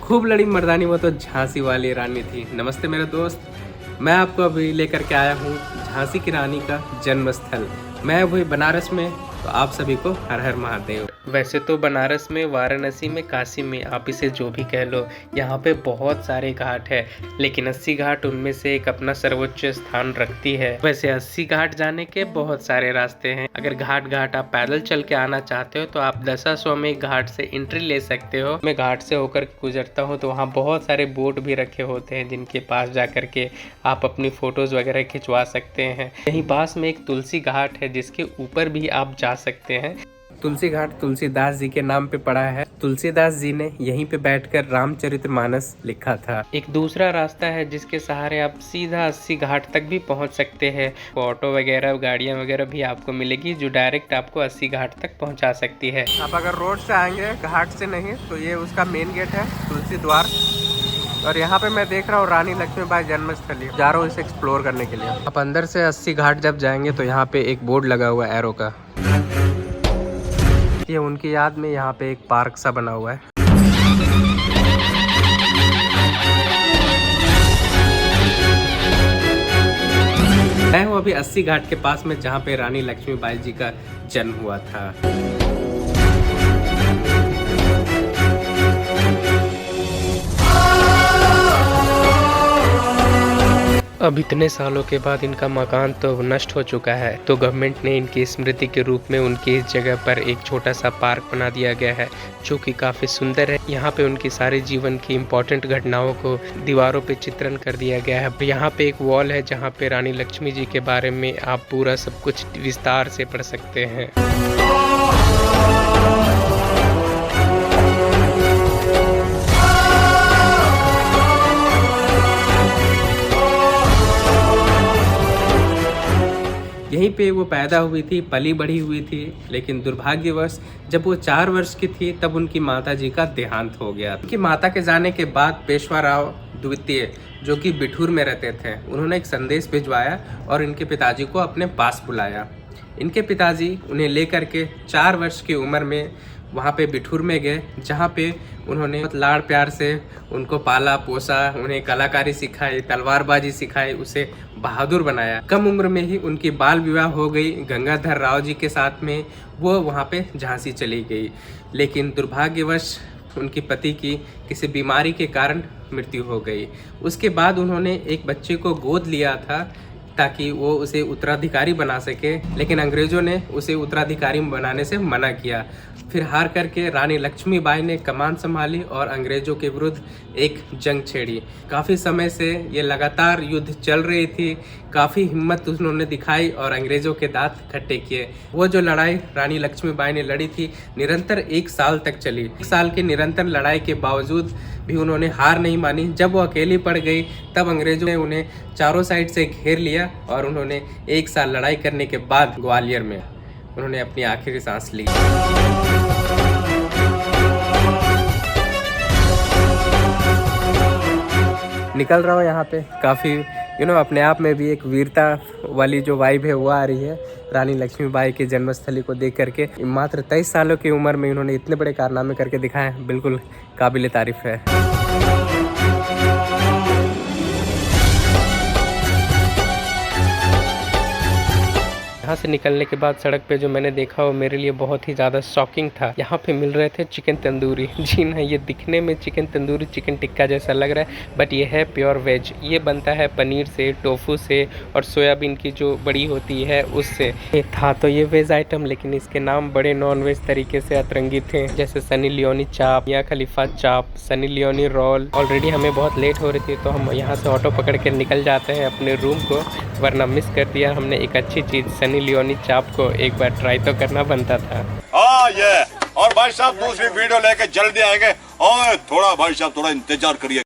खूब लड़ी मर्दानी वो तो झांसी वाली रानी थी। नमस्ते मेरे दोस्त, मैं आपको अभी लेकर के आया हूँ झांसी की रानी का जन्म स्थल। मैं वही बनारस में, तो आप सभी को हर हर महादेव। वैसे तो बनारस में, वाराणसी में, काशी में, आप इसे जो भी कह लो, यहाँ पे बहुत सारे घाट है, लेकिन 80 घाट उनमें से एक अपना सर्वोच्च स्थान रखती है। वैसे 80 घाट जाने के बहुत सारे रास्ते हैं। अगर घाट घाट आप पैदल चल के आना चाहते हो तो आप दशाश्वमेध घाट से एंट्री ले सकते हो। मैं घाट से होकर गुजरता हूँ तो वहाँ बहुत सारे बोट भी रखे होते हैं, जिनके पास जा करके आप अपनी फोटोज वगैरह खिंचवा सकते हैं। यहीं पास में एक तुलसी घाट है, जिसके ऊपर भी आप जा सकते हैं। तुलसी घाट तुलसीदास जी के नाम पे पड़ा है। तुलसीदास जी ने यहीं पे बैठकर रामचरितमानस लिखा था। एक दूसरा रास्ता है जिसके सहारे आप सीधा 80 घाट तक भी पहुंच सकते हैं। ऑटो वगैरह, गाड़ियां वगैरह भी आपको मिलेगी जो डायरेक्ट आपको 80 घाट तक पहुंचा सकती है। आप अगर रोड से आएंगे, घाट से नहीं, तो ये उसका मेन गेट है, तुलसी द्वार। और यहाँ पे मैं देख रहा हूँ रानी लक्ष्मीबाई जन्मस्थली। जा रहा हूँ इसे एक्सप्लोर करने के लिए। आप अंदर से 80 घाट जब जाएंगे तो यहाँ पे एक बोर्ड लगा हुआ है एरो का। ये उनकी याद में यहाँ पे एक पार्क सा बना हुआ है। मैं हूँ अभी 80 घाट के पास में, जहाँ पे रानी लक्ष्मीबाई जी का जन्म हुआ था। अब इतने सालों के बाद इनका मकान तो नष्ट हो चुका है, तो गवर्नमेंट ने इनकी स्मृति के रूप में उनकी इस जगह पर एक छोटा सा पार्क बना दिया गया है, जो कि काफ़ी सुंदर है। यहाँ पे उनकी सारे जीवन की इम्पोर्टेंट घटनाओं को दीवारों पे चित्रण कर दिया गया है। यहाँ पे एक वॉल है जहाँ पे रानी लक्ष्मी जी के बारे में आप पूरा सब कुछ विस्तार से पढ़ सकते हैं। यहीं पे वो पैदा हुई थी, पली बढ़ी हुई थी, लेकिन दुर्भाग्यवश जब वो 4 वर्ष की थी तब उनकी माता जी का देहांत हो गया। उनकी माता के जाने के बाद पेशवा राव द्वितीय, जो कि बिठूर में रहते थे, उन्होंने एक संदेश भिजवाया और इनके पिताजी को अपने पास बुलाया। इनके पिताजी उन्हें लेकर के 4 वर्ष की उम्र में वहाँ पे बिठूर में गए, जहाँ पे उन्होंने लाड़ प्यार से उनको पाला पोसा, उन्हें कलाकारी सिखाई, तलवारबाजी सिखाई, उसे बहादुर बनाया। कम उम्र में ही उनकी बाल विवाह हो गई गंगाधर राव जी के साथ में। वो वहाँ पे झांसी चली गई, लेकिन दुर्भाग्यवश उनकी पति की किसी बीमारी के कारण मृत्यु हो गई। उसके बाद उन्होंने एक बच्चे को गोद लिया था ताकि वो उसे उत्तराधिकारी बना सके, लेकिन अंग्रेजों ने उसे उत्तराधिकारी बनाने से मना किया। फिर हार करके रानी लक्ष्मीबाई ने कमान संभाली और अंग्रेजों के विरुद्ध एक जंग छेड़ी। काफ़ी समय से ये लगातार युद्ध चल रही थी। काफ़ी हिम्मत उन्होंने दिखाई और अंग्रेजों के दांत खट्टे किए। वो जो लड़ाई रानी लक्ष्मीबाई ने लड़ी थी, निरंतर 1 साल तक चली। 1 साल की निरंतर लड़ाई के बावजूद भी उन्होंने हार नहीं मानी। जब वो अकेली पड़ गई तब अंग्रेजों ने उन्हें चारों साइड से घेर लिया और उन्होंने 1 साल लड़ाई करने के बाद ग्वालियर में उन्होंने अपनी आखिरी सांस ली। निकल रहा हूँ यहाँ पे, काफ़ी अपने आप में भी एक वीरता वाली जो वाइब है वो आ रही है। रानी लक्ष्मीबाई की जन्मस्थली को देख करके मात्र 23 सालों की उम्र में इन्होंने इतने बड़े कारनामे करके दिखाए, बिल्कुल काबिल तारीफ है। यहाँ से निकलने के बाद सड़क पे जो मैंने देखा वो मेरे लिए बहुत ही ज़्यादा शॉकिंग था। यहाँ पे मिल रहे थे चिकन तंदूरी। जी ना, ये दिखने में चिकन तंदूरी, चिकन टिक्का जैसा लग रहा है, बट ये है प्योर वेज। ये बनता है पनीर से, टोफू से और सोयाबीन की जो बड़ी होती है उससे। ये था तो ये वेज आइटम, लेकिन इसके नाम बड़े नॉन वेज तरीके से अतरंगी थे, जैसे सनी लियोनी चाप, मियां खलीफा चाप, सनी लियोनी रोल। ऑलरेडी हमें बहुत लेट हो रही थी तो हम यहाँ से ऑटो पकड़ के निकल जाते हैं अपने रूम को, वरना मिस कर दिया हमने एक अच्छी चीज़। सनी लियोनी चाप को एक बार ट्राई तो करना बनता था। ये और भाई साहब दूसरी वीडियो लेके जल्दी आएंगे, और थोड़ा भाई साहब थोड़ा इंतजार करिए।